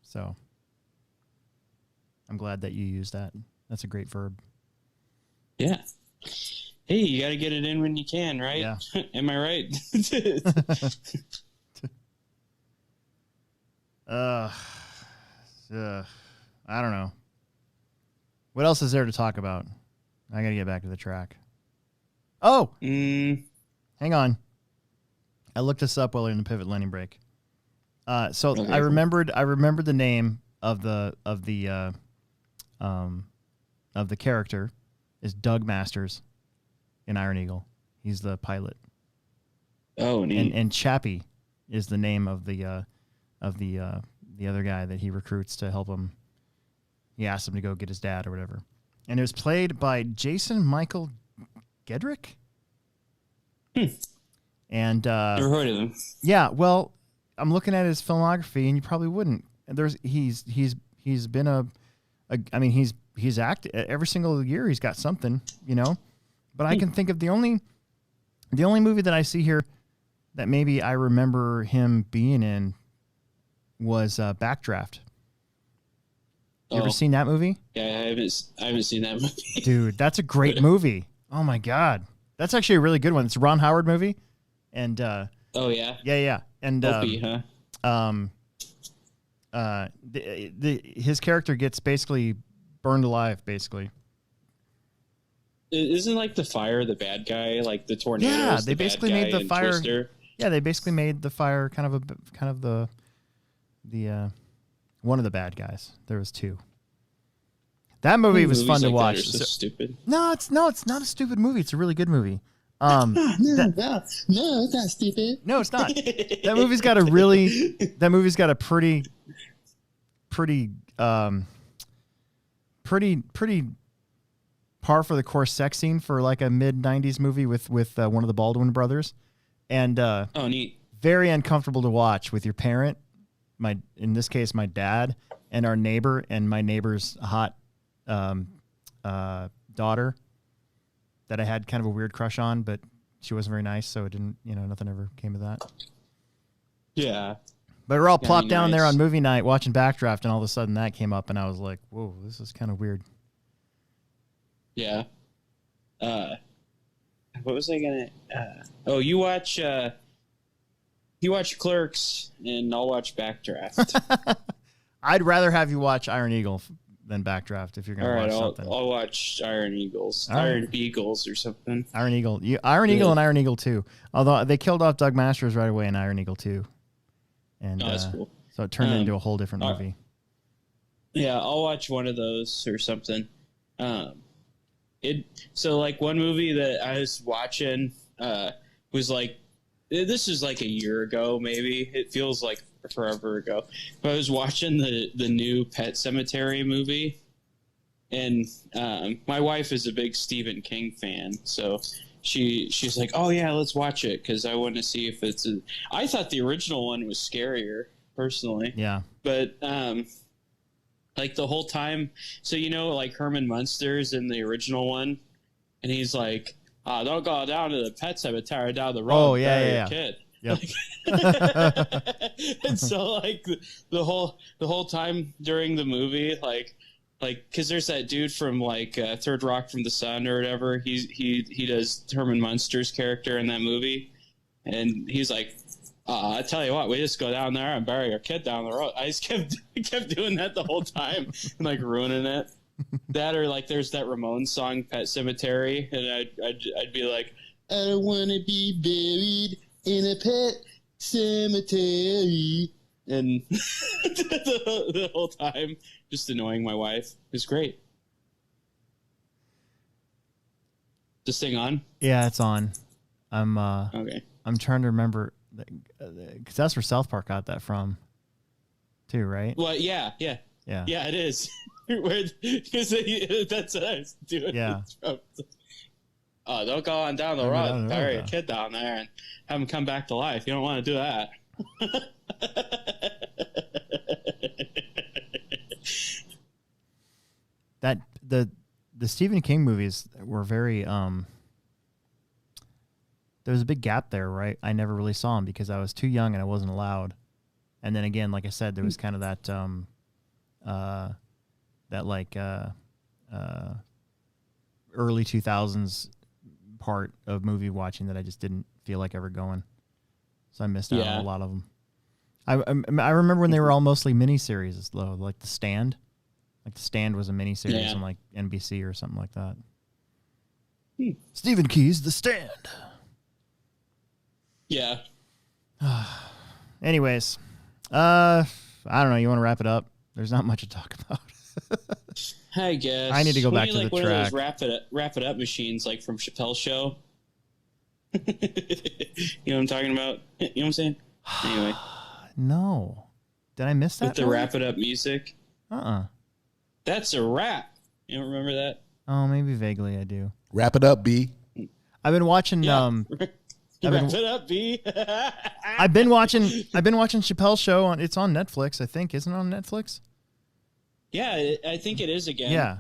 So I'm glad that you used that. That's a great verb. Yeah. Hey, you got to get it in when you can, right? Yeah. Am I right? I don't know. What else is there to talk about? I got to get back to the track. Oh, hang on. I looked this up while we were in the pivot landing break. So Okay. I remembered the name of the character is Doug Masters in Iron Eagle. He's the pilot. Oh, neat. And Chappie is the name of the other guy that he recruits to help him. He asked him to go get his dad or whatever. And it was played by Jason Michael Gedrick. And Never heard of him. yeah, well, I'm looking at his filmography, and you probably wouldn't. And he's been he's acted every single year. He's got something, you know. But I can think of the only movie that I see here that maybe I remember him being in was Backdraft. You ever seen that movie? Yeah, I haven't seen that movie. Dude, that's a great movie. Oh my God, that's actually a really good one. It's a Ron Howard movie, and Oh yeah. yeah, and Opie, huh? his character gets basically burned alive, basically. Isn't like the fire the bad guy, like the tornadoes? Yeah, the they bad basically guy made the in fire. Twister? Yeah, they basically made the fire kind of the one of the bad guys. There was 2. That movie was Movies fun to like watch. that are so stupid. No, it's not a stupid movie. It's a really good movie. No, it's not stupid. No, it's not. That movie's got a pretty par for the course sex scene for like a mid-90s movie with one of the Baldwin brothers, and Oh, neat. very uncomfortable to watch with your parent, in this case my dad, and our neighbor, and my neighbor's hot daughter that I had kind of a weird crush on, but she wasn't very nice, so it didn't, nothing ever came of that. Yeah. But we're all Yeah, plopped down there nice. on movie night watching Backdraft, and all of a sudden that came up, and I was like, whoa, this is kind of weird. Yeah. What was I gonna? You watch Clerks, and I'll watch Backdraft. I'd rather have you watch Iron Eagle than Backdraft if you're going All to right, watch I'll something. watch Iron Eagles, All right. Iron Beagles, or something. Iron Eagle. Iron Eagle and Iron Eagle 2. Although they killed off Doug Masters right away in Iron Eagle 2. And Oh, that's cool. so it turned into a whole different movie. Yeah, I'll watch one of those or something. So like one movie that I was watching was like, this is like a year ago, maybe. It feels like forever ago. But I was watching the new Pet Cemetery movie, and my wife is a big Stephen King fan, so she's like, oh yeah, let's watch it because I want to see if it's. I thought the original one was scarier personally. Yeah. But like the whole time, so like Herman Munster's in the original one, and he's like, don't go down to the pet cemetery down the road. Oh, yeah, bury yeah, your yeah. kid. Yep. And so like the whole time during the movie, like because there's that dude from like Third Rock from the Sun or whatever. He does Herman Munster's character in that movie, and he's like, I tell you what, we just go down there and bury your kid down the road. I just kept doing that the whole time and like ruining it. That or like there's that Ramones song Pet Cemetery, and I'd be like, I don't want to be buried in a pet cemetery, and the whole time just annoying my wife. It was great. This thing on? Yeah, it's on. Okay. I'm trying to remember because that's where South Park got that from, too, right? Well, yeah, Yeah. it is. Because that's what I was doing. Yeah. Don't go on down the Don't go road, down the bury road, your though. kid down there, and have him come back to life. You don't want to do that. That the Stephen King movies were very there was a big gap there, right? I never really saw them because I was too young and I wasn't allowed. And then again, like I said, there was kind of that early 2000s part of movie watching that I just didn't feel like ever going. So I missed out on a lot of them. I remember when they were all mostly miniseries, though, like The Stand. Like The Stand was a miniseries on like NBC or something like that. Stephen Key's The Stand. Yeah. Anyways, I don't know. You want to wrap it up? There's not much to talk about. I guess. I need to go back to the like one track. of those wrap it up machines, like from Chappelle's Show. You know what I'm talking about? You know what I'm saying? Anyway, No. Did I miss that? with the one? wrap it up music. That's a wrap. You don't remember that? Oh, maybe vaguely I do. Wrap it up, B. I've been watching. Wrap it up, B. I've been watching Chappelle's Show it's on Netflix. I think isn't it on Netflix? Yeah, I think it is again. Yeah.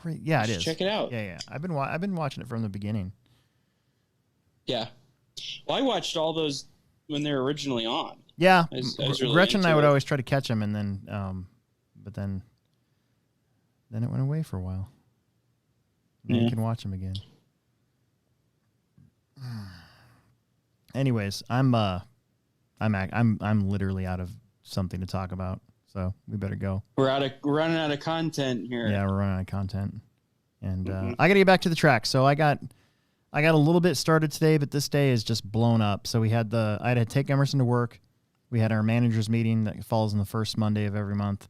Yeah, it is. Check it out. Yeah. I've been watching it from the beginning. Yeah. Well, I watched all those when they were originally on. Yeah, I was really Gretchen and I into would it. always try to catch them, and then, but then it went away for a while. Now you can watch them again. Anyways, I'm literally out of something to talk about, so we better go. We're running out of content here. Yeah, we're running out of content, and I got to get back to the track. So I got a little bit started today, but this day is just blown up. So I had to take Emerson to work. We had our managers meeting that falls on the first Monday of every month,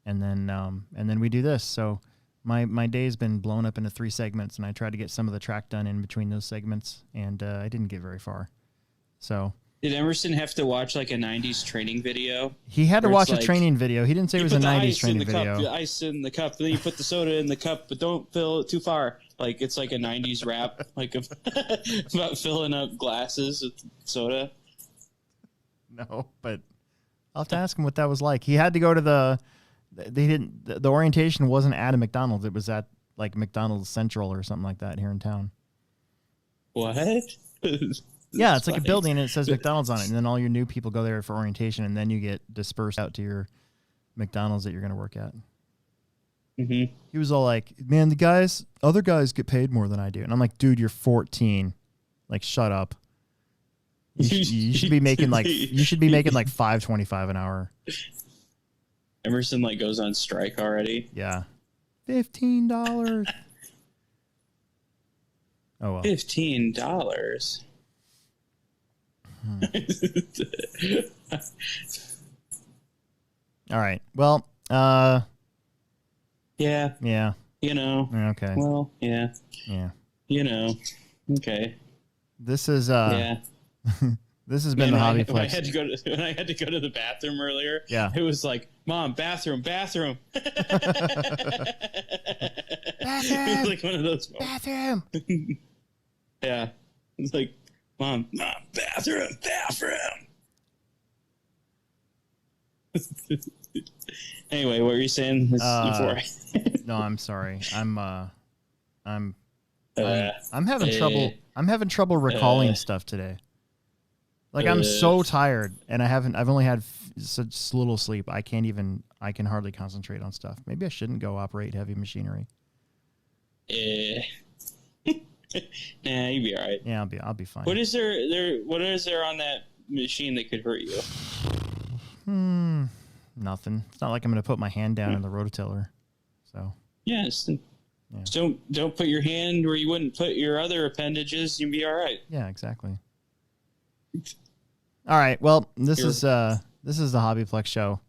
and then we do this. So my day's been blown up into 3 segments, and I tried to get some of the track done in between those segments, and I didn't get very far. So did Emerson have to watch like a 90s training video? He had to watch a training video. He didn't say it was a 90s training video. The ice in the cup, then you put the soda in the cup, but don't fill it too far. Like it's like a 90s rap, like about filling up glasses with soda. No, but I'll have to ask him what that was like. He had to go to the orientation wasn't at a McDonald's. It was at like McDonald's Central or something like that here in town. What? Yeah, it's like a building and it says McDonald's on it, and then all your new people go there for orientation, and then you get dispersed out to your McDonald's that you're going to work at. Mm-hmm. He was all like, "Man, other guys get paid more than I do," and I'm like, "Dude, you're 14. Like, shut up. You should be making like $5.25 an hour." Emerson like goes on strike already. Yeah, $15. Oh well, $15. All right. Well, yeah. You know. Okay. Well, yeah. Yeah. You know. Okay. This is yeah. This has been the Hobbyplex. When I had to go to the bathroom earlier, yeah, it was like, "Mom, bathroom." Bathroom. It was like one of those bathroom. Yeah, it's like, Mom, bathroom. Anyway, what were you saying before? No, I'm sorry. I'm having trouble. I'm having trouble recalling stuff today. Like I'm so tired, and I've only had such little sleep. I can hardly concentrate on stuff. Maybe I shouldn't go operate heavy machinery. Nah, you'll be all right. Yeah, I'll be fine. What is there on that machine that could hurt you? Nothing. It's not like I'm going to put my hand down in the rototiller. So. Yes. Yeah. Don't put your hand where you wouldn't put your other appendages. You'll be all right. Yeah, exactly. All right. Well, this is the Hobbyplex show,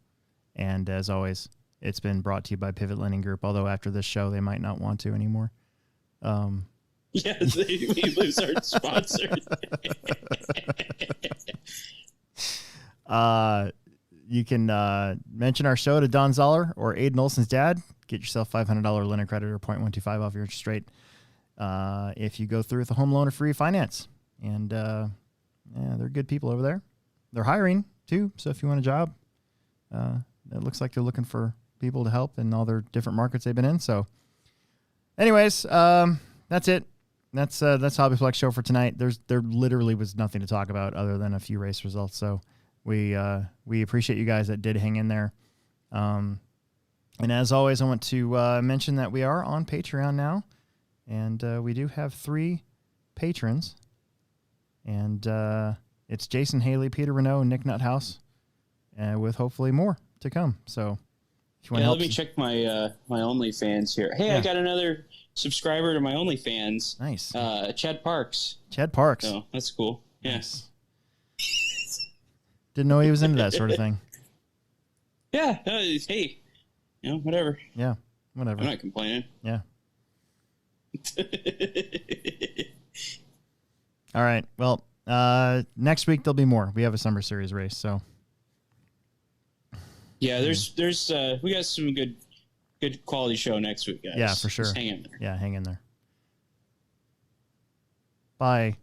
and as always, it's been brought to you by Pivot Lending Group. Although after this show, they might not want to anymore. Yes, we lose our sponsor. You can mention our show to Don Zoller or Aiden Olson's dad. Get yourself $500 lender credit or 0.125 off your interest rate if you go through with a home loan or free finance. And they're good people over there. They're hiring too, so if you want a job, it looks like they're looking for people to help in all their different markets they've been in. So, anyways, that's it. That's Hobbyplex show for tonight. There literally was nothing to talk about other than a few race results. So we appreciate you guys that did hang in there. And as always, I want to mention that we are on Patreon now, and we do have 3 patrons. And it's Jason Haley, Peter Renault, and Nick Nuthouse, with hopefully more to come. So if you want to help, let me check my my OnlyFans here. Hey, I got another subscriber to my OnlyFans. Nice. Chad Parks. Chad Parks. Oh, that's cool. Yes. Didn't know he was into that sort of thing. Yeah. Hey, whatever. Yeah, whatever. I'm not complaining. Yeah. All right. Well, next week there'll be more. We have a summer series race, so. Yeah, there's we got some good quality show next week, guys. Yeah, for sure. Just hang in there. Yeah, hang in there. Bye.